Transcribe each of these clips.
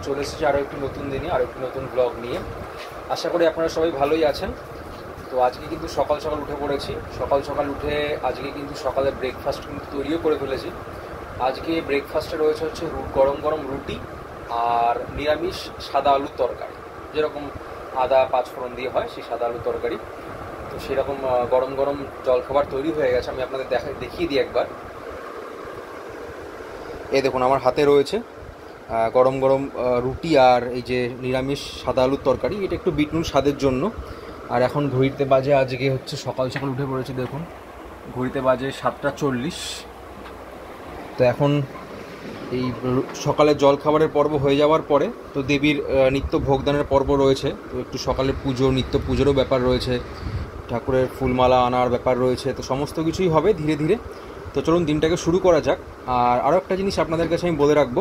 চলে এসেছি আরও একটি নতুন দিনে আরও একটি নতুন ব্লগ নিয়ে। আশা করি আপনারা সবাই ভালোই আছেন। তো আজকে কিন্তু সকাল সকাল উঠে পড়েছি। সকাল উঠে আজকে কিন্তু সকালে ব্রেকফাস্ট কিন্তু তৈরিও করে ফেলেছি। আজকে ব্রেকফাস্টে রয়েছে হচ্ছে গরম গরম রুটি আর নিরামিষ সাদা আলুর তরকারি, যেরকম আদা পাঁচফোড়ন দিয়ে হয় সেই সাদা আলুর তরকারি। তো সেরকম গরম গরম জলখাবার তৈরি হয়ে গেছে। আমি আপনাদের দেখিয়ে দিই একবার। এই দেখুন আমার হাতে রয়েছে গরম গরম রুটি আর এই যে নিরামিষ সাদা আলুর তরকারি। এটা একটু বিটনুন স্বাদের জন্য। আর এখন ঘড়িতে বাজে, আজকে হচ্ছে সকাল সকাল উঠে পড়েছে, দেখুন ঘড়িতে বাজে 7:40। তো এখন এই সকালের জলখাবারের পর্ব হয়ে যাওয়ার পরে তো দেবীর নিত্য ভোগদানের পর্ব রয়েছে। তো একটু সকালের পুজো, নিত্য পুজোরও ব্যাপার রয়েছে, ঠাকুরের ফুলমালা আনার ব্যাপার রয়েছে। তো সমস্ত কিছুই হবে ধীরে ধীরে। তো চলুন দিনটাকে শুরু করা যাক। আর আরও একটা জিনিস আপনাদের কাছে আমি বলে রাখবো,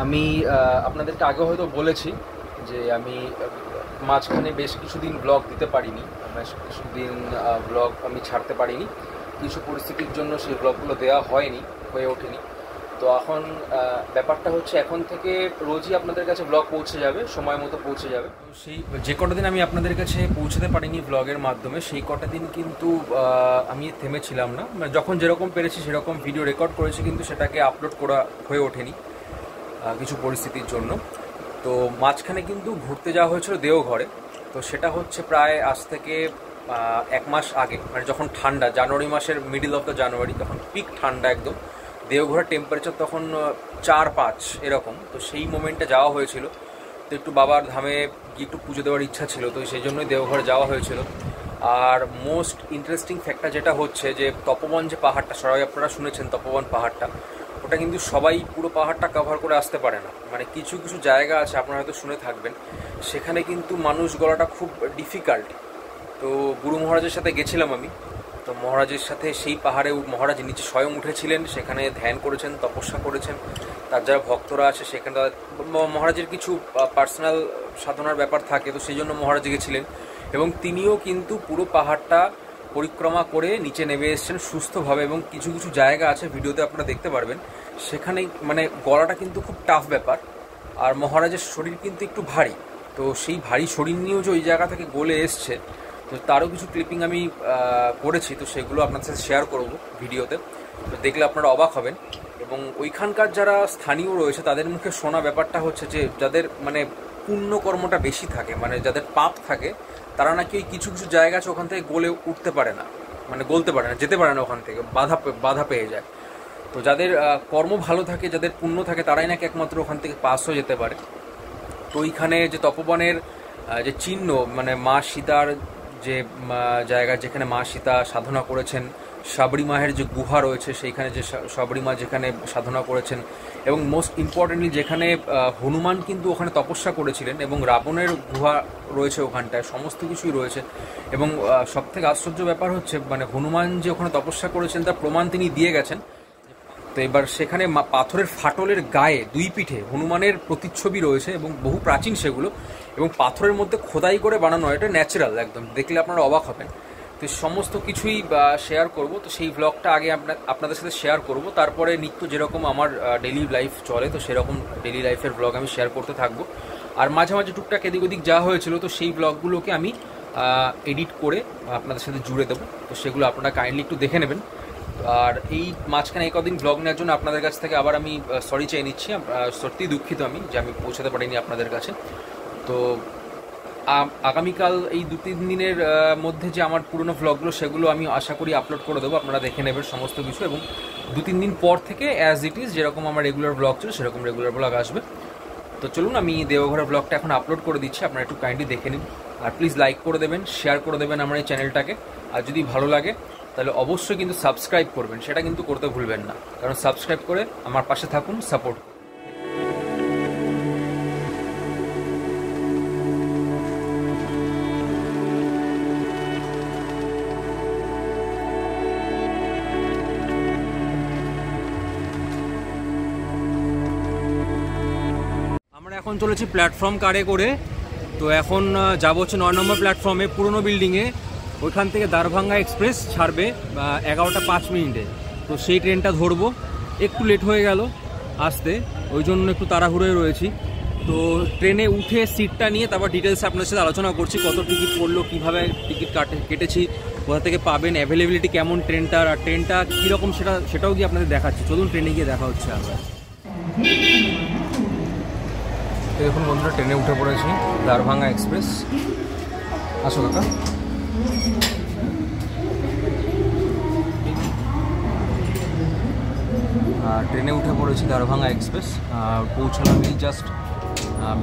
আমি আপনাদেরকে আগে হয়তো বলেছি যে আমি মাঝখানে বেশ কিছুদিন ব্লগ দিতে পারিনি, বেশ কিছুদিন ব্লগ আমি ছাড়তে পারিনি। কিছু পরিস্থিতির জন্য সেই ব্লগগুলো দেওয়া হয়ে ওঠেনি। তো এখন ব্যাপারটা হচ্ছে এখন থেকে রোজই আপনাদের কাছে ব্লগ পৌঁছে যাবে, সময় মতো পৌঁছে যাবে। তো সেই যে কটা দিন আমি আপনাদের কাছে পৌঁছাতে পারিনি ব্লগের মাধ্যমে, সেই কটা দিন কিন্তু আমি থেমেছিলাম না। যখন যেরকম পেরেছি সেরকম ভিডিও রেকর্ড করেছি, কিন্তু সেটাকে আপলোড করা হয়ে ওঠেনি কিছু পরিস্থিতির জন্য। তো মাঝখানে কিন্তু ঘুরতে যাওয়া হয়েছিল দেওঘরে। তো সেটা হচ্ছে প্রায় আজ থেকে 1 মাস আগে, মানে যখন ঠান্ডা, জানুয়ারি মাসের মিডল অফ দ্য জানুয়ারি, তখন পিক ঠান্ডা একদম। দেওঘরের টেম্পারেচার তখন 4-5 এরকম। তো সেই মোমেন্টে যাওয়া হয়েছিল। তো একটু বাবার ধামে গিয়ে একটু পুজো দেওয়ার ইচ্ছা ছিল, তো সেই জন্যই দেওঘরে যাওয়া হয়েছিল। আর মোস্ট ইন্টারেস্টিং ফ্যাক্টর যেটা হচ্ছে যে তপোবন যে পাহাড়টা, সবাই আপনারা শুনেছেন তপোবন পাহাড়টা, ওটা কিন্তু সবাই পুরো পাহাড়টা কভার করে আসতে পারে না। মানে কিছু কিছু জায়গা আছে আপনারা হয়তো শুনে থাকবেন, সেখানে কিন্তু মানুষ গলাটা খুব ডিফিকাল্ট। তো গুরু মহারাজের সাথে গেছিলাম আমি। তো মহারাজের সাথে সেই পাহাড়ে মহারাজ নিচে স্বয়ং উঠেছিলেন, সেখানে ধ্যান করেছেন, তপস্যা করেছেন। তার যারা ভক্তরা আছে সেখানে মহারাজের কিছু পার্সোনাল সাধনার ব্যাপার থাকে, তো সেই জন্য মহারাজ গেছিলেন। এবং তিনিও কিন্তু পুরো পাহাড়টা পরিক্রমা করে নিচে নেমে এসেছেন সুস্থভাবে। এবং কিছু কিছু জায়গা আছে ভিডিওতে আপনারা দেখতে পারবেন, সেখানে মানে গলাটা কিন্তু খুব টাফ ব্যাপার। আর মহারাজের শরীর কিন্তু একটু ভারী। তো সেই ভারী শরীর নিয়েও যে ওই জায়গা থেকে গলে এসছে, তো তারও কিছু ক্লিপিং আমি করেছি। তো সেগুলো আপনাদের সাথে শেয়ার করব ভিডিওতে। তো দেখলে আপনারা অবাক হবেন। এবং ওইখানকার যারা স্থানীয় রয়েছে তাদের মুখে শোনা ব্যাপারটা হচ্ছে যে যাদের মানে পুণ্যকর্মটা বেশি থাকে, মানে যাদের পাপ থাকে, তারা নাকি ওই কিছু কিছু জায়গা আছে ওখান থেকে গলে উঠতে পারে না, মানে গলতে পারে না, যেতে পারে না, ওখান থেকে বাধা পেয়ে যায়। তো যাদের কর্ম ভালো থাকে, যাদের পুণ্য থাকে, তারাই নাকি একমাত্র ওখান থেকে পাস হয়ে যেতে পারে। তো ওইখানে যে তপোবনের যে চিহ্ন, মানে মা সীতার যে জায়গা যেখানে মা সীতা সাধনা করেছেন, সাবরী মায়ের যে গুহা রয়েছে সেইখানে যে সাবরী মা যেখানে সাধনা করেছেন, এবং মোস্ট ইম্পর্টেন্টলি যেখানে হনুমান কিন্তু ওখানে তপস্যা করেছিলেন, এবং রাবণের গুহা রয়েছে ওখানটায়, সমস্ত কিছুই রয়েছে। এবং সবথেকে আশ্চর্য ব্যাপার হচ্ছে মানে হনুমান যে ওখানে তপস্যা করেছেন তার প্রমাণ তিনি দিয়ে গেছেন। তো এবার সেখানে পাথরের ফাটলের গায়ে 2 পিঠে হনুমানের প্রতিচ্ছবি রয়েছে, এবং বহু প্রাচীন সেগুলো, এবং পাথরের মধ্যে খোদাই করে বানানো, এটা ন্যাচারাল একদম, দেখলে আপনারা অবাক হবেন। তো সমস্ত কিছুই শেয়ার করব। তো সেই ব্লগটা আগে আপনাদের সাথে শেয়ার করব, তারপরে নিত্য যেরকম আমার ডেইলি লাইফ চলে, তো সেরকম ডেইলি লাইফের ব্লগ আমি শেয়ার করতে থাকবো। আর মাঝে মাঝে টুকটাক এদিক ওদিক যা হয়েছিল, তো সেই ব্লগগুলোকে আমি এডিট করে আপনাদের সাথে জুড়ে দেবো। তো সেগুলো আপনারা কাইন্ডলি একটু দেখে নেবেন। আর এই মাঝখানে এই কদিন ব্লগ নেওয়ার জন্য আপনাদের কাছ থেকে আবার আমি সরি চেয়ে নিচ্ছি। সত্যিই দুঃখিত আমি যে আমি পৌঁছাতে পারিনি আপনাদের কাছে। তো আগামীকাল এই 2-3 দিনের মধ্যে যে আমার পুরনো ব্লগগুলো, সেগুলো আমি আশা করি আপলোড করে দেবো, আপনারা দেখে নেবেন সমস্ত কিছু। এবং 2-3 দিন পর থেকে অ্যাজ ইট ইজ যেরকম আমার রেগুলার ব্লগ ছিল সেরকম রেগুলার ব্লগ আসবে। তো চলুন আমি দেওঘরের ব্লগটা এখন আপলোড করে দিচ্ছি, আপনারা একটু কাইন্ডলি দেখে নিন। আর প্লিজ লাইক করে দেবেন, শেয়ার করে দেবেন আমার এই চ্যানেলটাকে। আর যদি ভালো লাগে তাহলে অবশ্যই কিন্তু সাবস্ক্রাইব করবেন, সেটা কিন্তু করতে ভুলবেন না, কারণ সাবস্ক্রাইব করে আমার পাশে থাকুন, সাপোর্ট। আমরা এখন চলেছি প্ল্যাটফর্ম কারে করে। তো এখন যাবো হচ্ছে 9 নম্বর প্ল্যাটফর্মে, পুরনো বিল্ডিংয়ে। ওইখান থেকে দারভাঙ্গা এক্সপ্রেস ছাড়বে 11টা 5 মিনিটে। তো সেই ট্রেনটা ধরবো। একটু লেট হয়ে গেল, আসতে, ওই জন্য একটু তাড়াহুড়োয় রয়েছি। তো ট্রেনে উঠে সিটটা নিয়ে তারপর ডিটেলস আপনার সাথে আলোচনা করছি, কত টিকিট পড়লো, কীভাবে টিকিট কেটেছি, কোথা থেকে পাবেন, অ্যাভেলেবিলিটি কেমন ট্রেনটার, আর ট্রেনটা কীরকম সেটাও গিয়ে আপনাদের দেখাচ্ছি। চলুন ট্রেনে গিয়ে দেখা হচ্ছে আমরা। তো এখন বন্ধুরা ট্রেনে উঠে পড়েছি, দারভাঙ্গা এক্সপ্রেস। আসো কাকা। ট্রেনে উঠে পড়েছি দারভাঙ্গা এক্সপ্রেস। পৌঁছালাম এই জাস্ট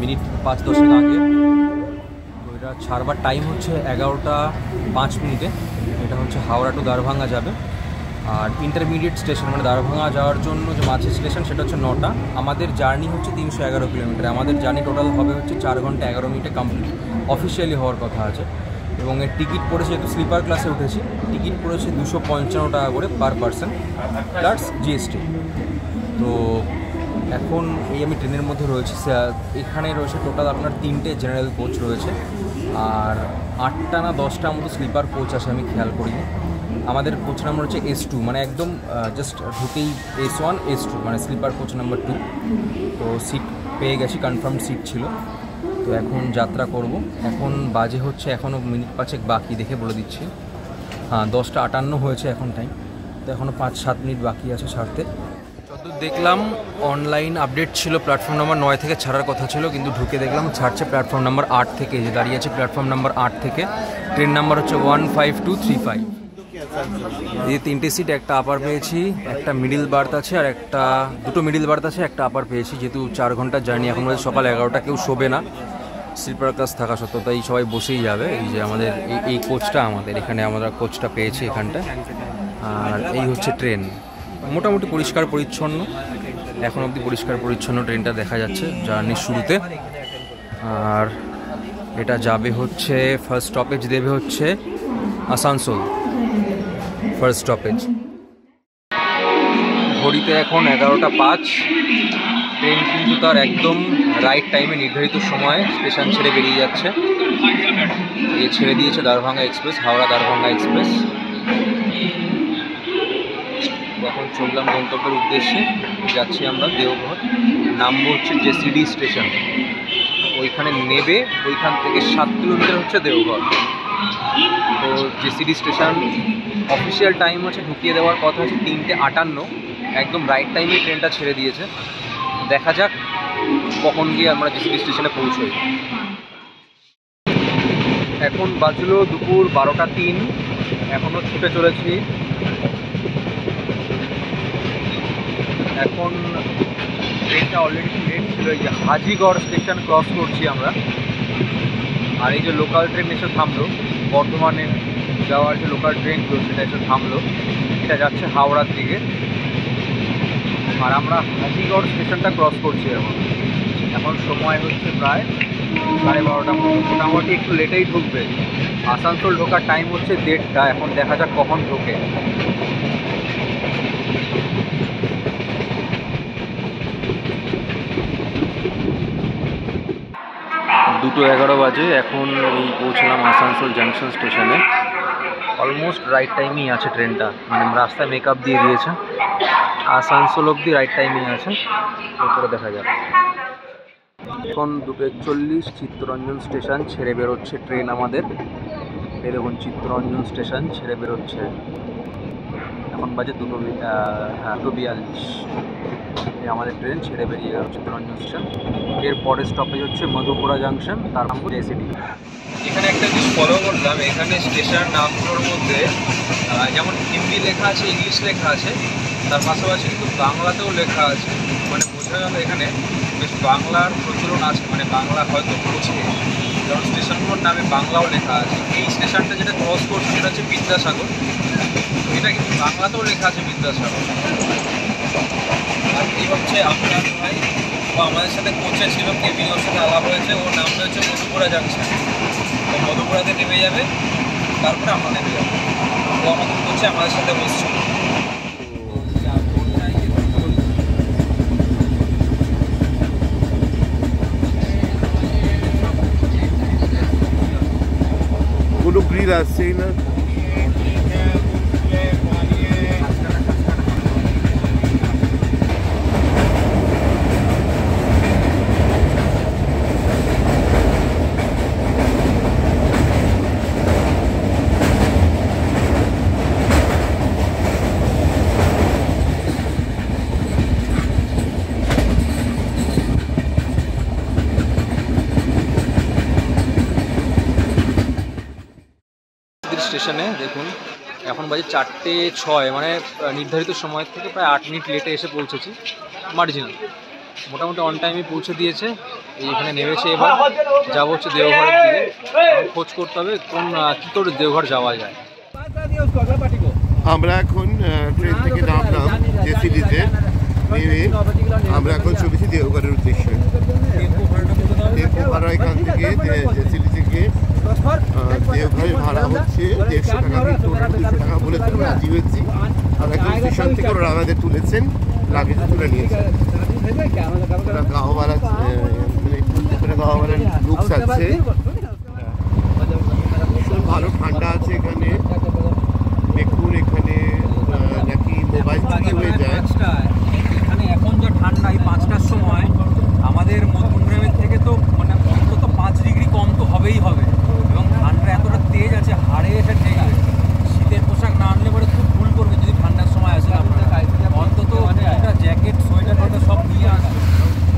মিনিট 5-10 আগে। তো এটা ছাড়বার টাইম হচ্ছে 11টা 5 মিনিটে। এটা হচ্ছে হাওড়া টু দারভাঙ্গা যাবে। আর ইন্টারমিডিয়েট স্টেশন মানে দারভাঙ্গা যাওয়ার জন্য যে মাঝের স্টেশন সেটা হচ্ছে 9টা। আমাদের জার্নি হচ্ছে 311 কিলোমিটার। আমাদের জার্নি টোটাল হবে হচ্ছে 4 ঘন্টা 11 মিনিটে কমপ্লিট অফিসিয়ালি হওয়ার কথা আছে। এবং এর টিকিট পড়েছে, যেহেতু স্লিপার ক্লাসে উঠেছি, টিকিট পড়েছে 255 টাকা করে পার পারসন প্লাস জিএসটি। তো এখন এই আমি ট্রেনের মধ্যে রয়েছি। এখানে রয়েছে টোটাল আপনার 3টে জেনারেল কোচ রয়েছে, আর 8টা না 10টা মতো স্লিপার কোচ আছে, আমি খেয়াল করিনি। আমাদের কোচ নাম্বার হচ্ছে S2, মানে একদম জাস্ট ঢুকেই S1 S2 মানে স্লিপার কোচ নাম্বার 2। তো সিট পেয়ে গেছি, কনফার্ম সিট ছিল। তো এখন যাত্রা করব। এখন বাজে হচ্ছে এখনও মিনিট 5 বাকি, দেখে বলে দিচ্ছি। হ্যাঁ, 10টা 58 হয়েছে এখন টাইম। তো এখনও 5-7 মিনিট বাকি আছে ছাড়তে। যতদূর দেখলাম অনলাইন আপডেট ছিল প্ল্যাটফর্ম নাম্বার 9 থেকে ছাড়ার কথা ছিল, কিন্তু ঢুকে দেখলাম ছাড়ছে প্ল্যাটফর্ম নাম্বার 8 থেকে। যে দাঁড়িয়ে আছে প্ল্যাটফর্ম নাম্বার 8 থেকে। ট্রেন নাম্বার হচ্ছে 15235। এই 3টে সিট, একটা আপার পেয়েছি, একটা মিডিল বার্থ আছে, আর দুটো মিডিল বার্থ আছে, একটা আপার পেয়েছি। যেহেতু 4 ঘন্টার জার্নি, এখন বলে সকাল 11টা, কেউ শোবে না স্লিপার ক্লাস থাকা সত্ত্বেও, তাই সবাই বসেই যাবে। এই যে আমাদের এই কোচটা, আমাদের এখানে আমরা কোচটা পেয়েছি এখানটা। আর এই হচ্ছে ট্রেন, মোটামুটি পরিষ্কার পরিচ্ছন্ন, এখন অবধি পরিষ্কার পরিচ্ছন্ন ট্রেনটা দেখা যাচ্ছে জার্নির শুরুতে। আর এটা যাবে হচ্ছে, ফার্স্ট স্টপেজ দেবে হচ্ছে আসানসোল, ফার্স্ট স্টপেজ। ঘড়িতে এখন 11টা 5। ট্রেন কিন্তু তার একদম রাইট টাইমে নির্ধারিত সময়ে স্টেশন ছেড়ে বেরিয়ে যাচ্ছে। এ ছেড়ে দিয়েছে দারভাঙ্গা এক্সপ্রেস, হাওড়া দারভাঙ্গা এক্সপ্রেস। এখন চললাম গন্তব্যের উদ্দেশ্যে, যাচ্ছি আমরা দেওঘর। নামবো হচ্ছে জেসিডি স্টেশন, ওইখানে নেবে, ওইখান থেকে 7 কিলোমিটার হচ্ছে দেওঘর। তো জেসিডি স্টেশন অফিসিয়াল টাইম হচ্ছে ঢুকিয়ে দেওয়ার কথা হচ্ছে 3:58, একদম রাইট টাইমে ট্রেনটা ছেড়ে দিয়েছে। দেখা যাক কখন গিয়ে আমরা জেসিডি স্টেশনে পৌঁছই। এখন বাজলো দুপুর 12টা 3, এখনও ছুটে চলেছি। এখন ট্রেনটা অলরেডি লেট ছিল, এই যে হাজিগড় স্টেশন ক্রস করছি আমরা। আর এই যে লোকাল ট্রেন এসে থামলো, বর্ধমানে যাওয়ার যে লোকাল ট্রেনগুলো সেটা এসে থামলো। এটা যাচ্ছে হাওড়ার দিকে, আর আমরা হাজিগড় স্টেশনটা ক্রস করছি। এখন সময় হচ্ছে প্রায় 12:30 মতো, মোটামুটি একটু লেটেই ঢুকবে। আসানসোল ঢোকার টাইম হচ্ছে 1:30, এখন দেখা যাক কখন ঢোকে। 2:11 বাজে। এখন এই পৌঁছলাম আসানসোল জাংশন স্টেশনে। অলমোস্ট রাইট টাইমই আছে ট্রেনটা, মানে রাস্তায় মেকআপ দিয়ে দিয়েছে। আসানসোল অবধি রাইট টাইমই আছে, এরপরে দেখা যাক। এখন 2:41 চিত্তরঞ্জন স্টেশন ছেড়ে বেরোচ্ছে ট্রেন আমাদের। এই দেখুন চিত্তরঞ্জন স্টেশন ছেড়ে বেরোচ্ছে। এখন বাজে 2:42। আমাদের ট্রেন ছেড়ে বেরিয়ে গেল চিত্তরঞ্জন স্টেশন। এর পরের স্টপেজ হচ্ছে মধুপুরা জাংশন, তার নাম হচ্ছে জেসিডি। এখানে একটা জিনিস ফলো করলাম, এখানে স্টেশনের নামগুলোর মধ্যে যেমন হিন্দি লেখা আছে, ইংলিশ লেখা আছে, তার পাশাপাশি কিন্তু বাংলাতেও লেখা আছে। মানে বোঝা গেল এখানে বেশ বাংলার প্রচলন আছে, মানে বাংলা হয়তো বুঝে, কারণ স্টেশনগুলোর নামে বাংলাও লেখা আছে। এই স্টেশনটা যেটা ক্রস করছে সেটা হচ্ছে বিদ্যাসাগর, এটা কিন্তু বাংলাতেও লেখা আছে বিদ্যাসাগর। আর এই হচ্ছে আপনার ভাই, ও আমাদের সাথে কোচে ছিল, কেবিন, ওর সাথে আলাপ হয়েছে, ওর নামটা হচ্ছে মধুপুরা জাংশন। তো মধুপুরাতে নেমে যাবে, তারপরে আমরা নেমে যাবো। ও আমাদের কোচে আমাদের সাথে বসছিল। Uno grida a cena. স্টেশনে। দেখুন এখন বাজে 4:06, মানে নির্ধারিত সময় থেকে প্রায় 8 মিনিট লেটে এসে পৌঁছেছি। মার্জিনাল মোটামুটি অন টাইমে পৌঁছে দিয়েছে। এইখানে নেমেছে, এবার যাবো হচ্ছে দেওঘরের দিকে। খোঁজ করতে হবে কী করে দেওঘর যাওয়া যায়। আমরা এখন ট্রেন থেকে নামলাম জেসিডিতে, নেমে আমরা এখন চলেছি দেওঘরের উদ্দেশ্যে। টেম্পো ভাড়া এখান থেকে জেসিডি থেকে দেওঘরের ভাড়া হচ্ছে 150 টাকা, 200 টাকা বলেছেন, রাজি হয়েছি। আর এখন স্টেশন থেকে ওরা আমাদের তুলেছেন, লাগেজ তুলে নিয়েছেন। গাঁওয়ালা মানে গাঁওয়ালার লুকস আছে, ভালো ঠান্ডা আছে এখানে। দেখুন এখানে নাকি মোবাইল চুরি হয়ে যায়। এখানে এখন যা ঠান্ডা, এই 5টার সময় আমাদের মধ্যমগ্রামের থেকে তো মানে অন্তত 5 ডিগ্রি কম তো হবেই হবে। এবং ঠান্ডা এতটা তেজ আছে, হাড়ে এসে ঠেকবে। শীতের পোশাক না আনলে পরে খুব ভুল করবে যদি ঠান্ডার সময় আসে। অন্তত একটা জ্যাকেট, সোয়েটার সব নিয়ে আসবে।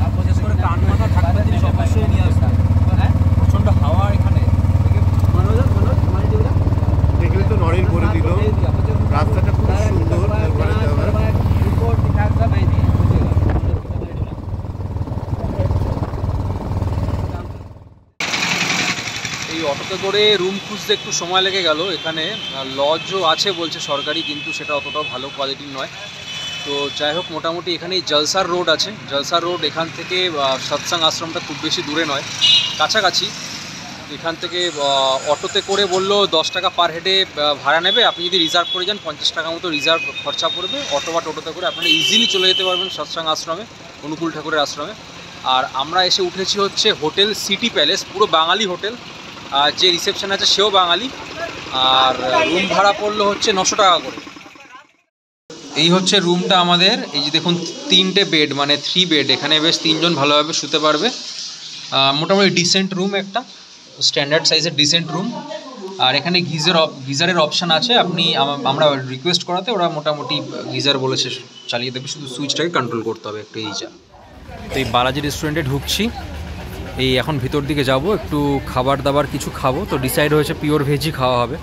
আর বিশেষ করে কান মাথা থাকবে জিনিস অবশ্যই নিয়ে আসবে। প্রচণ্ড হাওয়া এখানে। দেখলে তো নড়েল করে দিল। রাস্তাটা খুব সুন্দর দেওঘরে যাওয়ার। এই অটোতে করে রুম খুঁজতে একটু সময় লেগে গেল। এখানে লজও আছে বলছে সরকারি, কিন্তু সেটা অতটাও ভালো কোয়ালিটির নয়। তো যাই হোক, মোটামুটি এখানে জলসার রোড আছে। জলসার রোড এখান থেকে সৎসঙ্গ আশ্রমটা খুব বেশি দূরে নয়, কাছাকাছি। এখান থেকে অটোতে করে বললো 10 টাকা পার হেডে ভাড়া নেবে। আপনি যদি রিজার্ভ করে যান 50 টাকা মতো রিজার্ভ খরচা পড়বে। অটো বা টোটোতে করে আপনারা ইজিলি চলে যেতে পারবেন সৎসঙ্গ আশ্রমে, অনুকূল ঠাকুরের আশ্রমে। আর আমরা এসে উঠেছি হচ্ছে হোটেল সিটি প্যালেস, পুরো বাঙালি হোটেল। আর যে রিসেপশন আছে সেও বাঙালি। আর রুম ভাড়া পড়লো হচ্ছে 900 টাকা করে। এই হচ্ছে রুমটা আমাদের। এই যে দেখুন 3টে বেড, মানে 3 বেড। এখানে বেশ 3 জন ভালোভাবে শুতে পারবে। মোটামুটি ডিসেন্ট রুম, একটা স্ট্যান্ডার্ড সাইজের ডিসেন্ট রুম। আর এখানে গিজারের অপশান আছে। আমরা রিকোয়েস্ট করাতে ওরা মোটামুটি গিজার বলেছে চালিয়ে দেবে, শুধু সুইচটাকে কন্ট্রোল করতে হবে একটু। এই যা, তো এই বালাজি রেস্টুরেন্টে ঢুকছি। এই এখন ভিতর দিকে যাব, একটু খাবার দাবার কিছু খাবো। তো ডিসাইড হয়েছে পিওর ভেজই খাওয়া হবে।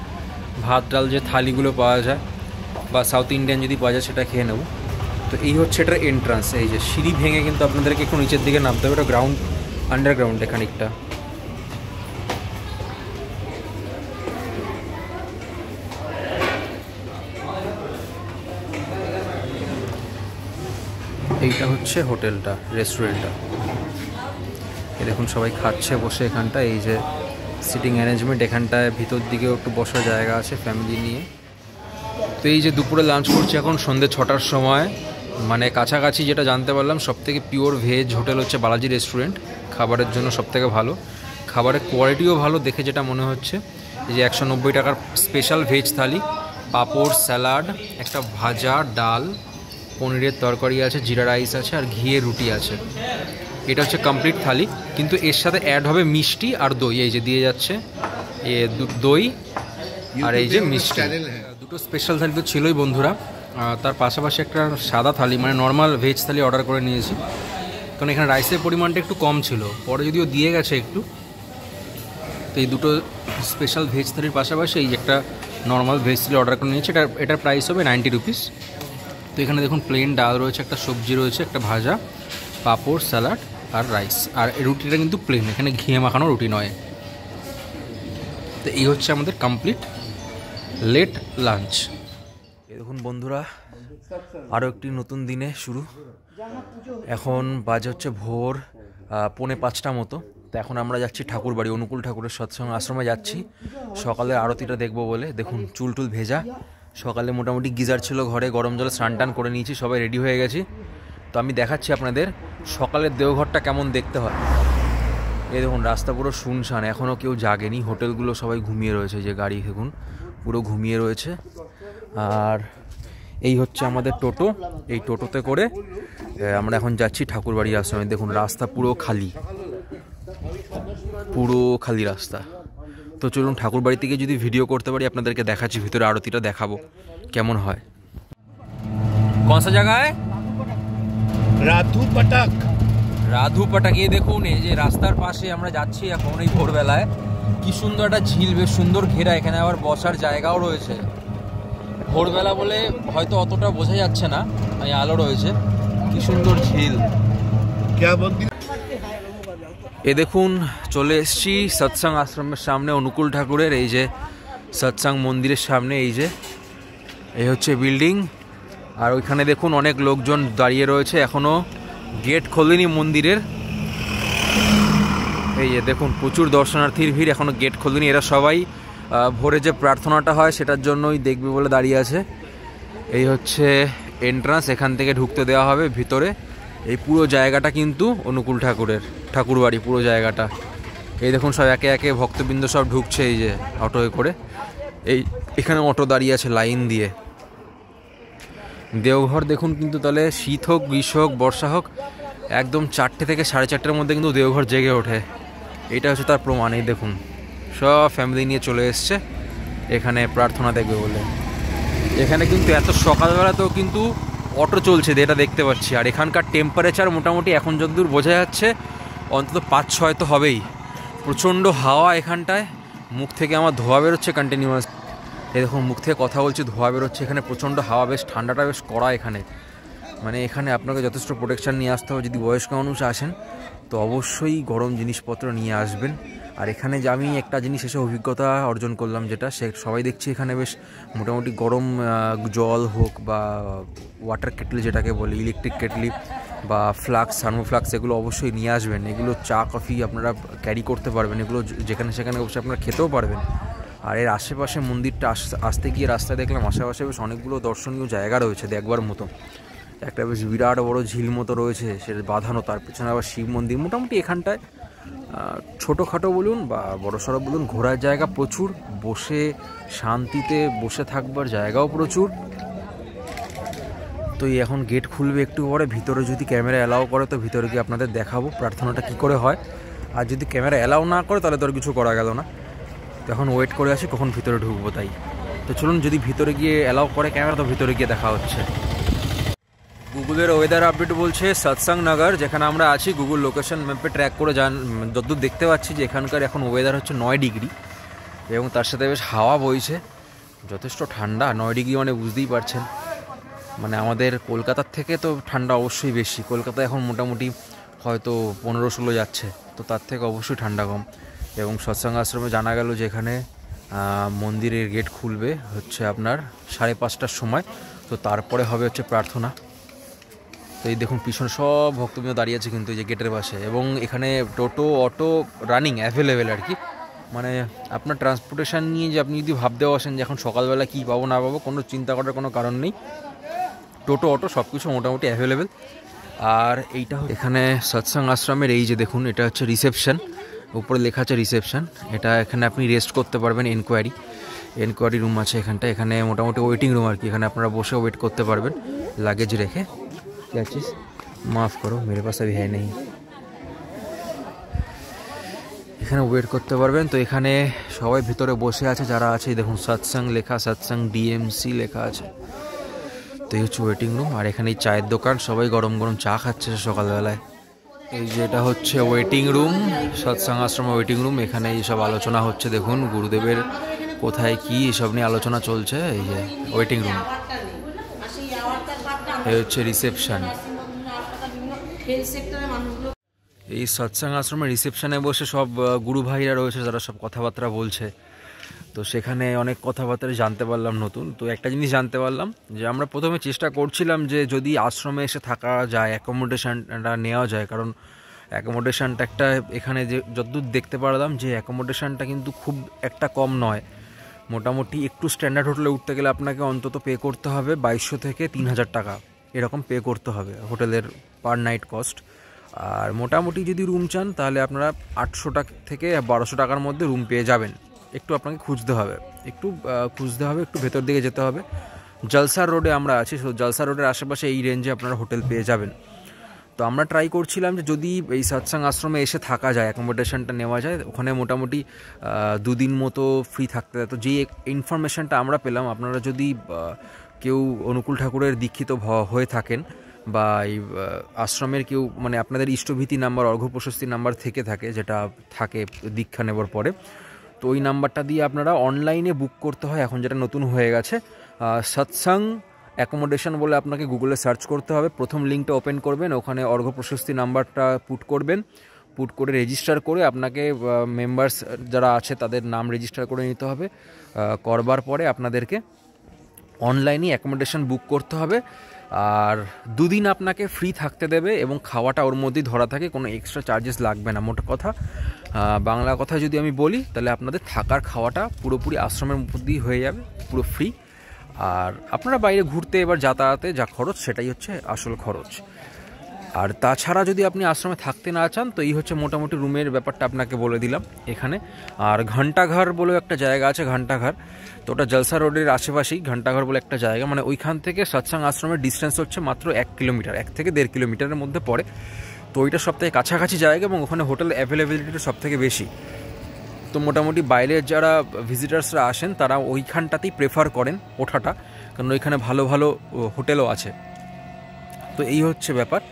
ভাত ডাল যে থালিগুলো পাওয়া যায় বা সাউথ ইন্ডিয়ান যদি পাওয়া যায় সেটা খেয়ে নেব। তো এই হচ্ছে এটার এন্ট্রান্স। এই যে সিঁড়ি ভেঙে কিন্তু আপনাদেরকে একটু নিচের দিকে নামতে হবে। এটা গ্রাউন্ড, আন্ডারগ্রাউন্ডে খানিকটা। এইটা হচ্ছে হোটেলটা, রেস্টুরেন্টটা। এই দেখুন সবাই খাচ্ছে বসে এখানটা। এই যে সিটিং অ্যারেঞ্জমেন্ট, এখানটায় ভিতর দিকেও একটু বসার জায়গা আছে ফ্যামিলি নিয়ে। তো এই যে দুপুরে লাঞ্চ করছি এখন সন্ধ্যে 6টার সময়। মানে কাছাকাছি যেটা জানতে পারলাম, সবথেকে পিওর ভেজ হোটেল হচ্ছে বালাজি রেস্টুরেন্ট। খাবারের জন্য সবথেকে ভালো, খাবারের কোয়ালিটিও ভালো দেখে যেটা মনে হচ্ছে। এই যে 190 টাকার স্পেশাল ভেজ থালি, পাঁপড়, স্যালাড, একটা ভাজা, ডাল, পনিরের তরকারি আছে, জিরা রাইস আছে, আর ঘিয়ের রুটি আছে। এটা হচ্ছে কমপ্লিট থালি, কিন্তু এর সাথে অ্যাড হবে মিষ্টি আর দই। এই যে দিয়ে যাচ্ছে দই আর এই যে মিষ্টি। দুটো স্পেশাল থালি তো ছিলই বন্ধুরা। তার পাশাপাশি একটা সাদা থালি, মানে নর্মাল ভেজ থালি অর্ডার করে নিয়েছি, কারণ এখানে রাইসের পরিমাণটা একটু কম ছিল। পরে যদিও দিয়ে গেছে একটু। তো এই দুটো স্পেশাল ভেজ থালির পাশাপাশি এই একটা নর্মাল ভেজ থালি অর্ডার করে নিয়েছি। এটার প্রাইস হবে 90 রুপিস। তো এখানে দেখুন প্লেন ডাল রয়েছে, একটা সবজি রয়েছে, একটা ভাজা, পাঁপড়, স্যালাড আর রাইস। আর এই রুটিটা কিন্তু প্লেন, এখানে ঘিয়ে মাখানো রুটি নয়। তো এই হচ্ছে আমাদের কমপ্লিট লেট লাঞ্চ। দেখুন বন্ধুরা, আরও একটি নতুন দিনে শুরু। এখন বাজে হচ্ছে ভোর 4:45 মতো। তো এখন আমরা যাচ্ছি ঠাকুরবাড়ি, অনুকূল ঠাকুরের সৎসঙ্গ আশ্রমে যাচ্ছি সকালের আরতিটা দেখবো বলে। দেখুন চুল টুল ভেজা, সকালে মোটামুটি গিজার ছিল ঘরে, গরম জলে স্নান টান করে নিয়েছি, সবাই রেডি হয়ে গেছি। তো আমি দেখাচ্ছি আপনাদের সকালের দেওঘরটা কেমন দেখতে হয়। এই দেখুন রাস্তা পুরো শুনশান, এখনও কেউ জাগেনি। হোটেলগুলো সবাই ঘুমিয়ে রয়েছে, যে গাড়ি দেখুন পুরো ঘুমিয়ে রয়েছে। আর এই হচ্ছে আমাদের টোটো। এই টোটোতে করে আমরা এখন যাচ্ছি ঠাকুরবাড়ি আশ্রমে। দেখুন রাস্তা পুরো খালি, পুরো খালি রাস্তা। তো চলুন ঠাকুরবাড়ি থেকে যদি ভিডিও করতে পারি আপনাদেরকে দেখাচ্ছি, ভিতরে আরতিটা দেখাবো কেমন হয়। কোন সা জায়গা है? রাধু পাটাক। রাধুপাটা গিয়ে দেখুন, এই যে রাস্তার পাশে আমরা যাচ্ছি এখন এই ভোরবেলায়, কি সুন্দর একটা ঝিল, বেশ সুন্দর ঘেরা, এখানে আবার বসার জায়গাও রয়েছে। ভোরবেলা বলে হয়তো অতটা বোঝা যাচ্ছে না, এই আলো রয়েছে, কি সুন্দর ঝিল। এ দেখুন চলে এসছি সৎসঙ্গ আশ্রমের সামনে, অনুকূল ঠাকুরের এই যে সৎসঙ্গ মন্দিরের সামনে। এই হচ্ছে বিল্ডিং, আর ওইখানে দেখুন অনেক লোকজন দাঁড়িয়ে রয়েছে, এখনো গেট খোলেনি মন্দিরের। এই যে দেখুন প্রচুর দর্শনার্থীর ভিড়, এখনো গেট খোলেনি। এরা সবাই ভোরে যে প্রার্থনাটা হয় সেটার জন্যই দেখবে বলে দাঁড়িয়ে আছে। এই হচ্ছে এন্ট্রান্স, এখান থেকে ঢুকতে দেওয়া হবে ভিতরে। এই পুরো জায়গাটা কিন্তু অনুকূল ঠাকুরের ঠাকুরবাড়ি, পুরো জায়গাটা। এই দেখুন সব একে একে ভক্তবৃন্দ সব ঢুকছে এই যে অটোয় করে। এখানে অটো দাঁড়িয়ে আছে লাইন দিয়ে। দেওঘর দেখুন কিন্তু তাহলে শীত হোক, গ্রীষ্ম হোক, বর্ষা হোক, একদম 4টে থেকে 4:30টার মধ্যে কিন্তু দেওঘর জেগে ওঠে। এটা হচ্ছে তার প্রমাণ। এই দেখুন সব ফ্যামিলি নিয়ে চলে এসছে এখানে প্রার্থনা দেখবে বলে। এখানে কিন্তু এত সকালবেলাতেও কিন্তু অটো চলছে, এটা দেখতে পাচ্ছি। আর এখানকার টেম্পারেচার মোটামুটি এখন যতদূর বোঝা যাচ্ছে অন্তত 5-6 তো হবেই। প্রচণ্ড হাওয়া এখানটায়, মুখ থেকে আমার ধোয়া বেরোচ্ছে কন্টিনিউয়াস। এই দেখুন মুখ থেকে কথা বলছি, ধোয়া বেরোচ্ছে। এখানে প্রচণ্ড হাওয়া, বেশ ঠান্ডাটা বেশ কড়া এখানে। মানে এখানে আপনাকে যথেষ্ট প্রোটেকশান নিয়ে আসতে হবে। যদি বয়স্ক মানুষ আসেন তো অবশ্যই গরম জিনিসপত্র নিয়ে আসবেন। আর এখানে যে আমি একটা জিনিস এসে অভিজ্ঞতা অর্জন করলাম, যেটা সবাই দেখছি এখানে বেশ মোটামুটি গরম জল হোক বা ওয়াটার কেটলি যেটাকে বলে, ইলেকট্রিক কেটলি বা ফ্লাক্স, থার্মোফ্লাক্স, এগুলো অবশ্যই নিয়ে আসবেন। এগুলো চা কফি আপনারা ক্যারি করতে পারবেন, এগুলো যেখানে সেখানে অবশ্যই আপনারা খেতেও পারবেন। আর এর আশেপাশে মন্দিরটা আসতে গিয়ে রাস্তায় দেখলাম আশেপাশে বেশ অনেকগুলো দর্শনীয় জায়গা রয়েছে দেখবার মতো। একটা বেশ বিরাট বড় ঝিল মতো রয়েছে, সেটা বাঁধানো, তার পেছনে আবার শিব মন্দির। মোটামুটি এখানটায় ছোটোখাটো বলুন বা বড়সড় বলুন, ঘোরার জায়গা প্রচুর, বসে শান্তিতে বসে থাকবার জায়গাও প্রচুর। তো এখন গেট খুলবে একটু পরে, ভিতরে যদি ক্যামেরা অ্যালাউ করে তো ভিতরে গিয়ে আপনাদের দেখাবো প্রার্থনাটা কী করে হয়। আর যদি ক্যামেরা অ্যালাউ না করে তাহলে তো আর কিছু করা গেল না। তো এখন ওয়েট করে আছি কখন ভিতরে ঢুকবো তাই। তো চলুন, যদি ভিতরে গিয়ে অ্যালাউ করে ক্যামেরা তো ভিতরে গিয়ে দেখা হচ্ছে। গুগলের ওয়েদার আপডেট বলছে সৎসঙ্গ নগর, যেখানে আমরা আছি, গুগল লোকেশন ম্যাপে ট্র্যাক করে যতদূর দেখতে পাচ্ছি যে এখানকার এখন ওয়েদার হচ্ছে 9 ডিগ্রি, এবং তার সাথে বেশ হাওয়া বইছে, যথেষ্ট ঠান্ডা। 9 ডিগ্রি মানে বুঝতেই পারছেন, মানে আমাদের কলকাতার থেকে তো ঠান্ডা অবশ্যই বেশি। কলকাতা এখন মোটামুটি হয়তো 15-16 যাচ্ছে, তো তার থেকে অবশ্যই ঠান্ডা কম। এবং সৎসঙ্গ আশ্রমে জানা গেল যে এখানে মন্দিরের গেট খুলবে হচ্ছে আপনার 5:30টার সময়, তো তারপরে হবে হচ্ছে প্রার্থনা। তো এই দেখুন পিছনে সব ভক্তবৃন্দ দাঁড়িয়ে আছে কিন্তু এই যে গেটের পাশে। এবং এখানে টোটো, অটো রানিং অ্যাভেলেবেল আর কি। মানে আপনার ট্রান্সপোর্টেশন নিয়ে যে আপনি যদি ভাবতে বসেন যে এখন সকালবেলা কী পাবো না পাবো, কোনো চিন্তা করার কোনো কারণ নেই। টোটো, অটো সব কিছু মোটামুটি অ্যাভেলেবেল। আর এইটা এখানে সৎসঙ্গ আশ্রমের এই যে দেখুন, এটা হচ্ছে রিসেপশন, উপরে লেখা আছে রিসেপশন। এটা এখানে আপনি রেস্ট করতে পারবেন, এনকোয়ারি রুম আছে এখানটা। এখানে মোটামুটি ওয়েটিং রুম আর কি, এখানে আপনারা বসে ওয়েট করতে পারবেন লাগেজ রেখে। क्या चीज़ माफ़ करो मेरे पास अभी है नहीं। এখানে ওয়েট করতে পারবেন। তো এখানে সবাই ভিতরে বসে আছে যারা আছে, দেখুন সৎসঙ্গ লেখা, সৎসঙ্গ ডিএমসি লেখা আছে। তো এই হচ্ছে ওয়েটিং রুম। আর এখানে চায়ের দোকান, সবাই গরম গরম চা খাচ্ছে সকালবেলায়। এই যে এটা হচ্ছে ওয়েটিং রুম, সৎসঙ্গ আশ্রমের ওয়েটিং রুম। এখানে এইসব আলোচনা হচ্ছে, দেখুন গুরুদেবের কোথায় কী এসব নিয়ে আলোচনা চলছে। এই যে ওয়েটিং রুম, এই হচ্ছে রিসেপশন। এই সৎসঙ্গ আশ্রমের রিসেপশনে বসে সব গুরু ভাইরা রয়েছে যারা সব কথাবার্তা বলছে। তো সেখানে অনেক কথাবার্তা জানতে পারলাম নতুন। তো একটা জিনিস জানতে পারলাম যে আমরা প্রথমে চেষ্টা করছিলাম যে যদি আশ্রমে এসে থাকা যায়, অ্যাকোমোডেশনটা নেওয়া যায়, কারণ অ্যাকোমোডেশনটা একটা এখানে যে যতদূর দেখতে পারলাম যে অ্যাকোমোডেশনটা কিন্তু খুব একটা কম নয়। মোটামুটি একটু স্ট্যান্ডার্ড হোটেলে উঠতে গেলে আপনাকে অন্তত পে করতে হবে 2200 থেকে 3000 টাকা, এরকম পে করতে হবে হোটেলের পার নাইট কস্ট। আর মোটামুটি যদি রুম চান তাহলে আপনারা 800 টাকা থেকে 1200 টাকার মধ্যে রুম পেয়ে যাবেন। একটু আপনাকে খুঁজতে হবে, একটু ভেতর দিকে যেতে হবে। জলসার রোডে আমরা আছি, জলসার রোডের আশেপাশে এই রেঞ্জে আপনারা হোটেল পেয়ে যাবেন। তো আমরা ট্রাই করছিলাম যে যদি এই সৎসঙ্গ আশ্রমে এসে থাকা যায়, অ্যাকোমোডেশনটা নেওয়া যায়, ওখানে মোটামুটি 2 দিন মতো ফ্রি থাকতে যায়। তো যে ইনফরমেশনটা আমরা পেলাম, আপনারা যদি কেউ অনুকূল ঠাকুরের দীক্ষিত হয়ে থাকেন বা এই আশ্রমের কেউ মানে আপনাদের ইষ্টভীতি নাম্বার, অর্ঘ্য প্রশস্তি নাম্বার থেকে থাকে, যেটা থাকে দীক্ষা নেবার পরে, তো ওই নাম্বারটা দিয়ে আপনারা অনলাইনে বুক করতে হয় এখন, যেটা নতুন হয়ে গেছে। সৎসং অ্যাকোমোডেশন বলে আপনাকে গুগলে সার্চ করতে হবে, প্রথম লিঙ্কটা ওপেন করবেন, ওখানে অর্ঘ্য প্রশস্তি নাম্বারটা পুট করবেন, পুট করে রেজিস্টার করে আপনাকে মেম্বার্স যারা আছে তাদের নাম রেজিস্টার করে নিতে হবে। করবার পরে আপনাদেরকে অনলাইনে অ্যাকোমোডেশন বুক করতে হবে, আর 2 দিন আপনাকে ফ্রি থাকতে দেবে এবং খাওয়াটা ওর মধ্যেই ধরা থাকে, কোনো এক্সট্রা চার্জেস লাগবে না। মোট কথা বাংলা কথা যদি আমি বলি, তাহলে আপনাদের থাকার খাওয়াটা পুরোপুরি আশ্রমের মধ্যেই হয়ে যাবে, পুরো ফ্রি। আর আপনারা বাইরে ঘুরতে এবার যাতায়াতে যা খরচ, সেটাই হচ্ছে আসল খরচ। আর তাছাড়া যদি আপনি আশ্রমে থাকতে না চান, তো এই হচ্ছে মোটামুটি রুমের ব্যাপারটা আপনাকে বলে দিলাম এখানে। আর ঘণ্টাঘর বলেও একটা জায়গা আছে, ঘণ্টাঘর, তো ওটা জলসা রোডের আশেপাশেই ঘণ্টাঘর বলে একটা জায়গা, মানে ওইখান থেকে সৎসং আশ্রমের ডিস্টেন্স হচ্ছে মাত্র 1 কিলোমিটার, 1 থেকে 1.5 কিলোমিটারের মধ্যে পড়ে। তো ওইটা সবথেকে কাছাকাছি জায়গা এবং ওখানে হোটেল অ্যাভেলেবিলিটিটা সবথেকে বেশি। তো মোটামুটি বাইরের যারা ভিজিটার্সরা আসেন তারা ওইখানটাতেই প্রেফার করেন ওঠাটা, কারণ ওইখানে ভালো ভালো হোটেলও আছে। তো এই হচ্ছে ব্যাপার।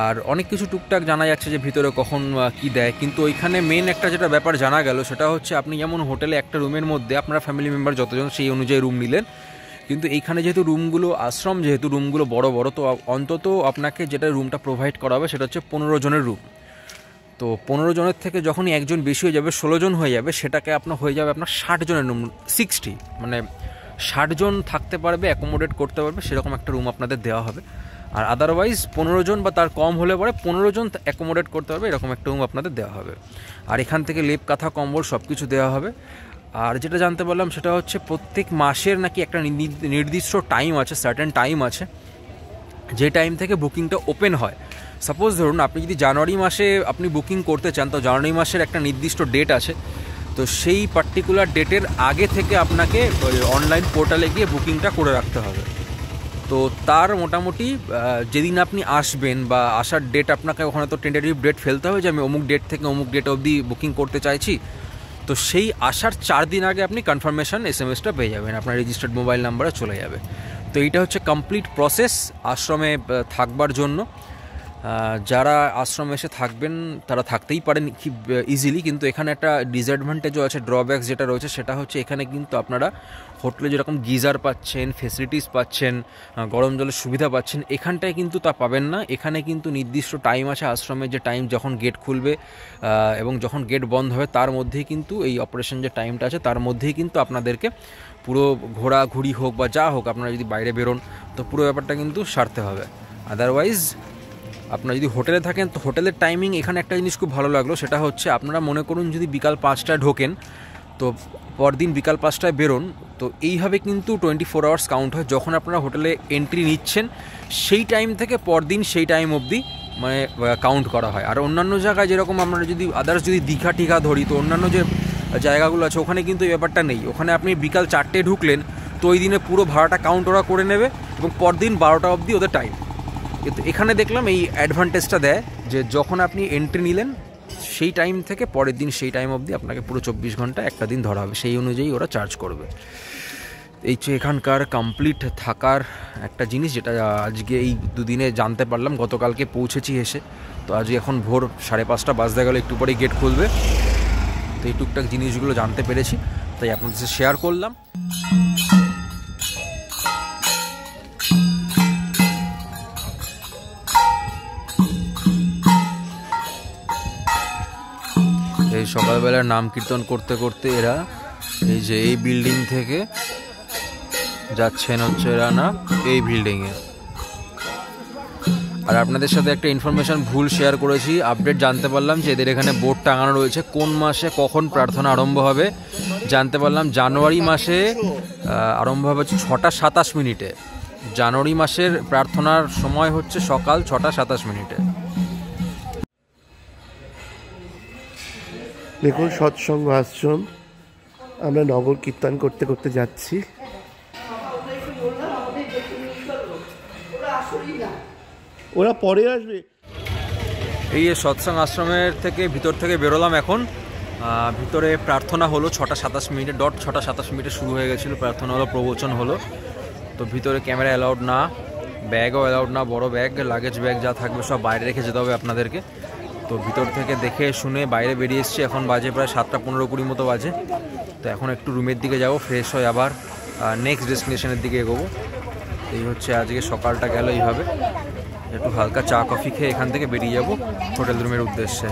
আর অনেক কিছু টুকটাক জানা যাচ্ছে যে ভিতরে কখন কি দেয়, কিন্তু ওইখানে মেন একটা যেটা ব্যাপার জানা গেল, সেটা হচ্ছে আপনি যেমন হোটেলে একটা রুমের মধ্যে আপনার ফ্যামিলি মেম্বার যতজন সেই অনুযায়ী রুম নিলেন, কিন্তু এইখানে যেহেতু রুমগুলো আশ্রম, যেহেতু রুমগুলো বড় বড়, তো অন্তত আপনাকে যেটা রুমটা প্রোভাইড করা হবে সেটা হচ্ছে 15 জনের রুম। তো 15 জনের থেকে যখনই একজন বেশি হয়ে যাবে, 16 জন হয়ে যাবে, সেটাকে আপনার হয়ে যাবে আপনার 60 জনের রুম, 60 মানে 60 জন থাকতে পারবে, অ্যাকোমোডেট করতে পারবে, সেরকম একটা রুম আপনাদের দেওয়া হবে। আর আদারওয়াইজ 15 জন বা তার কম হলে পরে 15 জন অ্যাকোমোডেট করতে পারবে, এরকম একটা রুম আপনাদের দেওয়া হবে। আর এখান থেকে লেপ, কাঁথা, কম্বল সব কিছু দেওয়া হবে। আর যেটা জানতে পারলাম সেটা হচ্ছে প্রত্যেক মাসের নাকি একটা নির্দিষ্ট টাইম আছে, সার্টেন টাইম আছে, যে টাইম থেকে বুকিংটা ওপেন হয়। সাপোজ ধরুন আপনি যদি জানুয়ারি মাসে আপনি বুকিং করতে চান, তো জানুয়ারি মাসের একটা নির্দিষ্ট ডেট আছে, তো সেই পার্টিকুলার ডেটের আগে থেকে আপনাকে অনলাইন পোর্টালে গিয়ে বুকিংটা করে রাখতে হবে। তো তার মোটামুটি যেদিন আপনি আসবেন বা আসার ডেট, আপনাকে ওখানে তো টেন্টেটিভ ডেট ফেলতে হবে যে আমি অমুক ডেট থেকে অমুক ডেট অবধি বুকিং করতে চাইছি। তো সেই আসার 4 দিন আগে আপনি কনফার্মেশন SMS-টা পেয়ে যাবেন, আপনার রেজিস্টার্ড মোবাইল নাম্বারে চলে যাবে। তো এইটা হচ্ছে কমপ্লিট প্রসেস আশ্রমে থাকবার জন্য। যারা আশ্রমে এসে থাকবেন তারা থাকতেই পারেন খুব ইজিলি, কিন্তু এখানে একটা ডিসঅ্যাডভান্টেজও আছে, ড্রব্যাকস যেটা রয়েছে সেটা হচ্ছে এখানে কিন্তু আপনারা হোটেলে যেরকম গিজার পাচ্ছেন, ফেসিলিটিস পাচ্ছেন, গরম জলের সুবিধা পাচ্ছেন, এখানটায় কিন্তু তা পাবেন না। এখানে কিন্তু নির্দিষ্ট টাইম আছে আশ্রমের, যে টাইম যখন গেট খুলবে এবং যখন গেট বন্ধ হবে তার মধ্যেই কিন্তু এই অপারেশন যে টাইমটা আছে তার মধ্যেই কিন্তু আপনাদেরকে পুরো ঘোরাঘুরি হোক বা যা হোক, আপনারা যদি বাইরে বেরোন তো পুরো ব্যাপারটা কিন্তু সারতে হবে। আদারওয়াইজ আপনারা যদি হোটেলে থাকেন, তো হোটেলের টাইমিং এখানে একটা জিনিস খুব ভালো লাগলো, সেটা হচ্ছে আপনারা মনে করুন যদি বিকাল 5টায় ঢোকেন, তো পরদিন বিকাল 5টায় বেরোন, তো এইভাবে কিন্তু 24 আওয়ার্স কাউন্ট হয়। যখন আপনারা হোটেলে এন্ট্রি নিচ্ছেন সেই টাইম থেকে পরদিন সেই টাইম অবধি মানে কাউন্ট করা হয়। আর অন্যান্য জায়গায় যেরকম আমরা যদি আদার্স যদি দীঘা টিঘা ধরি, তো অন্যান্য যে জায়গাগুলো আছে ওখানে কিন্তু এই ব্যাপারটা নেই। ওখানে আপনি বিকাল 4টে ঢুকলেন, তো ওই দিনে পুরো ভাড়াটা কাউন্ট ওরা করে নেবে এবং পরদিন 12টা অবধি ওদের টাইম। কিন্তু এখানে দেখলাম এই অ্যাডভান্টেজটা দেয় যে যখন আপনি এন্ট্রি নিলেন সেই টাইম থেকে পরের দিন সেই টাইম অবধি আপনাকে পুরো 24 ঘন্টা একটা দিন ধরা হবে, সেই অনুযায়ী ওরা চার্জ করবে। এই যে এখানকার কমপ্লিট থাকার একটা জিনিস, যেটা আজকে এই 2 দিনে জানতে পারলাম, গতকালকে পৌঁছেছি এসে, তো আজকে এখন ভোর 5:30 বাজতে গেলে একটু পরেই গেট খুলবে। তো এই টুকটাক জিনিসগুলো জানতে পেরেছি, তাই আপনাদের সাথে শেয়ার করলাম। এই সকালবেলা নাম কীর্তন করতে করতে এরা এই যে এই বিল্ডিং থেকে যাচ্ছেন হচ্ছে এরা না এই বিল্ডিংয়ে। আর আপনাদের সাথে একটা ইনফরমেশন ভুল শেয়ার করেছি, আপডেট জানতে পারলাম যে এদের এখানে বোর্ড টাঙানো রয়েছে কোন মাসে কখন প্রার্থনা আরম্ভ হবে। জানতে পারলাম জানুয়ারি মাসে আরম্ভ হবে হচ্ছে 6:27। জানুয়ারি মাসের প্রার্থনার সময় হচ্ছে সকাল 6:27। দেখুন সৎসঙ্গ আশ্রম, আমরা নগর কীর্তন করতে করতে যাচ্ছি। ওরা পরে আসবে। এই সৎসঙ্গ আশ্রমের থেকে ভিতর থেকে বেরোলাম এখন। ভিতরে প্রার্থনা হলো 6:27 ডট 6:27 শুরু হয়ে গেছিলো প্রার্থনা, হলো প্রবচন হলো। তো ভিতরে ক্যামেরা অ্যালাউড না, ব্যাগও অ্যালাউড না, বড় ব্যাগ, লাগেজ ব্যাগ যা থাকবে সব বাইরে রেখে যেতে হবে আপনাদেরকে। তো ভিতর থেকে দেখে শুনে বাইরে বেরিয়ে এসেছি। এখন বাজে প্রায় 7:15-20 মতো বাজে। তো এখন একটু রুমের দিকে যাব, ফ্রেশ হয়ে আবার নেক্সট ডেস্টিনেশনের দিকে এগোবো। এই হচ্ছে আজকে সকালটা গেল এইভাবে, একটু হালকা চা কফি খেয়ে এখান থেকে বেরিয়ে যাব হোটেল রুমের উদ্দেশ্যে।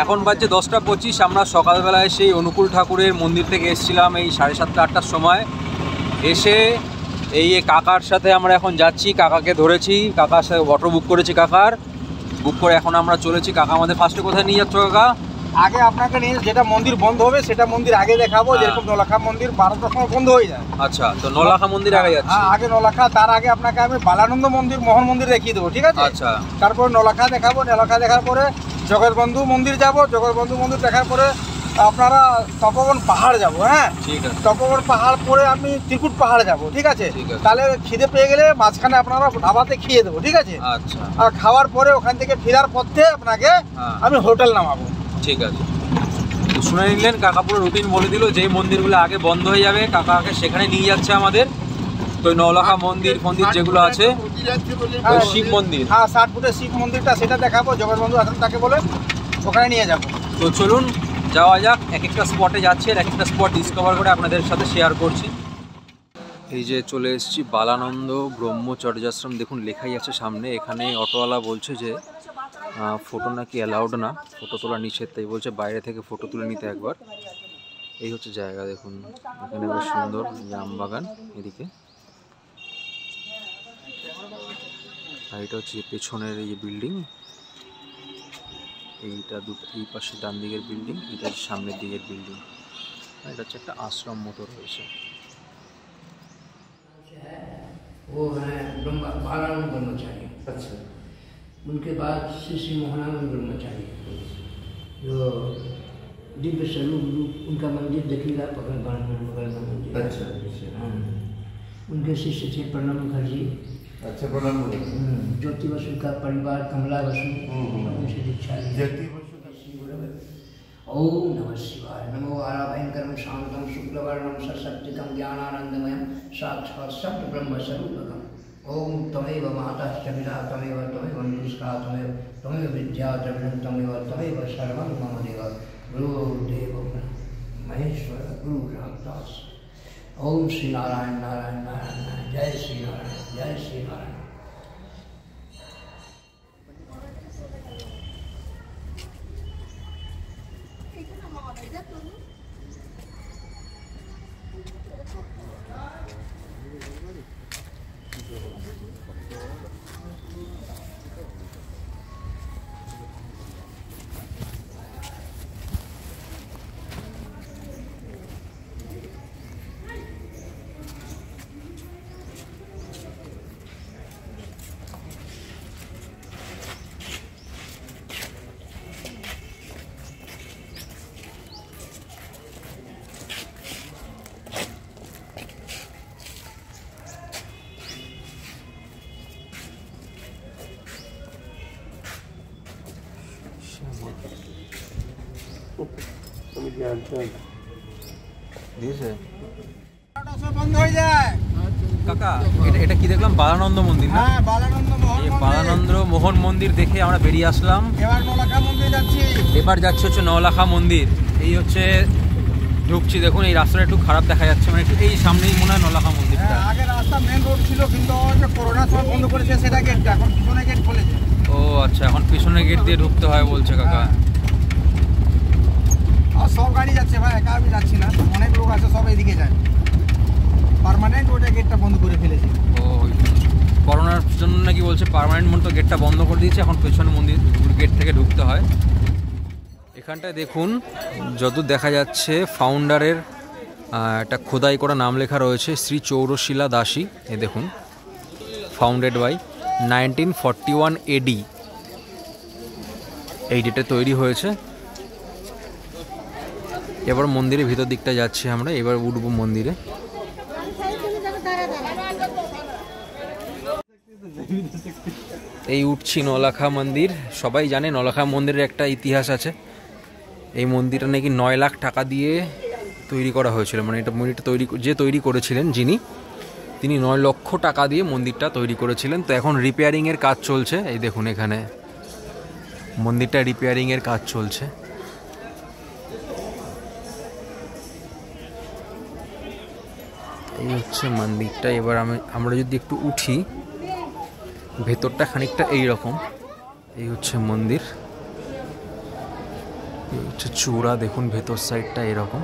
এখন বাজছে 10:25। আমরা সকালবেলায় সেই অনুকূল ঠাকুরের মন্দির থেকে এসেছিলাম এই 7:30-8টার সময়। এসে এই কাকার সাথে আমরা এখন যাচ্ছি, কাকাকে ধরেছি, কাকার সাথে অটো বুক করেছি, কাকার বুক করে এখন আমরা চলেছি। কাকা আমাদের ফার্স্টে কোথায় নিয়ে যাচ্ছ কাকা? আগে আপনাকে নিয়ে যেটা মন্দির বন্ধ হবে সেটা মন্দির আগে দেখাবো। যেরকম নলাখা মন্দির 12টার সময় বন্ধ হয়ে যায়। আচ্ছা, তো নলাখা মন্দির আগে যাচ্ছি। হ্যাঁ, আগে নলাখা, তার আগে আপনাকে আমি বালানন্দ মন্দির, মোহন মন্দির দেখিয়ে দেবো, ঠিক আছে? আচ্ছা, তারপর নলাখা দেখাবো। নলাখা দেখার পরে জগৎবন্ধু মন্দির যাব। জগৎবন্ধু মন্দির দেখার পরে আপনারা তপবন পাহাড় যাব। হ্যাঁ, ঠিক আছে। তপবন পাহাড় পরে আমি ত্রিকুট পাহাড় যাব, ঠিক আছে? তাহলে খিদে পেয়ে গেলে মাঝখানে আপনারা ধাবাতে খেয়ে দেবো, ঠিক আছে? আচ্ছা, আর খাওয়ার পরে ওখান থেকে ফেরার পথে আপনাকে আমি হোটেল নামাবো। ঠিক আছে। তো শুনে নিলেন, কাকা পুরো রুটিন বলে দিল। যেই মন্দিরগুলো আগে বন্ধ হয়ে যাবে কাকাকে সেখানে নিয়ে যাচ্ছে আমাদের। তো নলাখা মন্দির যেগুলো আছে, শিব মন্দির, হ্যাঁ 60 ফুটের শিব মন্দিরটা, সেটা দেখাবো। জগৎবন্ধু আছেন তাকে বলে ওখানে নিয়ে যাবো। তো চলুন যাওয়া যাক। এক একটা স্পটে যাচ্ছি, এক একটা স্পট ডিসকভার করে আপনাদের সাথে শেয়ার করছি। এই যে চলে এসেছি বালানন্দ ব্রহ্মচর্যাশ্রম। দেখুন লেখাই আছে সামনে। এখানে অটোওয়ালা বলছে যে ফটো নাকি অ্যালাউড না, ফটো তোলা নিষেধ, তাই বলছে বাইরে থেকে ফটো তুলে নিতে একবার। এই হচ্ছে জায়গা, দেখুন এখানে বেশ সুন্দর জাম বাগান এদিকে। আর এটা হচ্ছে পেছনের এই যে বিল্ডিং, এইটা এই পাশে ডান দিকের বিল্ডিং, এটা সামনের দিকের বিল্ডিং। এটা হচ্ছে একটা আশ্রম মতো রয়েছে। वो हैं बालानंद ब्रह्मचारी। अच्छा। उनके बाद श्री श्री मोहनानंद ब्रह्मचारी, जो दिव्य स्वरूप रूप उनका मंदिर देखिएगा, बगल का मंदिर। अच्छा। हाँ, उनके शिष्य थे प्रणब मुखर्जी। अच्छा, प्रणब मुखर्जी। ज्योति बसु का परिवार, कमला बसु, उनसे दीक्षा ली। ज्योति बसु। ओम नमः शिवाय। नमो आराभयंकरं शांतं शुक्लवर्णं सशक्तिकं ज्ञानानंदमयं साक्षात् सत्य ब्रह्म स्वरूपकम्। ओम त्वमेव माता च पिता त्वमेव निष्ठा त्वमेव विद्या च त्वमेव सर्वं मम देव। गुरुदेव महेश्वर गुरु रामदास। ओम श्री नारायण नारायण नारायण नारायण। जय श्री नारायण, जय श्री नारायण। বন্ধ হয়ে যায়। কাকা এটা কি দেখলাম? বালানন্দ মন্দির না? হ্যাঁ, বালানন্দ মোহন মন্দির। বালানন্দ মোহন মন্দির দেখে আমরা বেরিয়ে আসলাম। এবার নলাখা মন্দির যাচ্ছি। এবার যাচ্ছে হচ্ছে নলাখা মন্দির। এই হচ্ছে ঢুকছি, দেখুন এই রাস্তাটা একটু খারাপ দেখা যাচ্ছে, মানে একটু এই সামনেই মনে হয় নলাখা মন্দিরটা। আগে রাস্তা মেন রোড ছিল, কিন্তু করোনার সময় বন্ধ করেছে সেটা গেটটা, এখন পিছনে গেট খুলেছে। ও আচ্ছা, এখন পিছনের গেট দিয়ে ঢুকতে হয় বলছে কাকা। আর সব গাড়ি যাচ্ছে ভাই, একা আমি যাচ্ছি না, অনেক লোক আছে, সব এদিকে যায়। পার্মানেন্ট ওটা গেটটা বন্ধ করে ফেলেছে। ও করোনার জন্য নাকি বলছে পার্মানেন্ট মতো গেটটা বন্ধ করে দিয়েছে, এখন পেছনে মন্দির গেট থেকে ঢুকতে হয়। এখানটায় দেখুন যত দেখা যাচ্ছে ফাউন্ডারের একটা খোদাই করা নাম লেখা রয়েছে, শ্রী চৌরশিলা দাসী। এ দেখুন, ফাউন্ডেড বাই 1941 AD, এই ডেটে তৈরি হয়েছে। এবার মন্দিরের ভিতর দিকটা যাচ্ছি আমরা, এবার উঠবো মন্দিরে। এই উঠছি নলাখা মন্দির। সবাই জানে নলাখা মন্দিরের একটা ইতিহাস আছে। এই মন্দিরটা নাকি 9 লাখ টাকা দিয়ে তৈরি করা হয়েছিল, মানে এটা মন্দিরটা তৈরি করেছিলেন যিনি, তিনি 9 লক্ষ টাকা দিয়ে মন্দিরটা তৈরি করেছিলেন। তো এখন রিপেয়ারিংয়ের কাজ চলছে। এই দেখুন এখানে মন্দিরটা রিপেয়ারিংয়ের কাজ চলছে। এই হচ্ছে মন্দিরটা। এবার আমরা যদি একটু উঠি, ভেতরটা খানিকটা এই রকম। এই হচ্ছে মন্দির, এই হচ্ছে চূড়া, দেখুন ভেতর সাইডটা এরকম।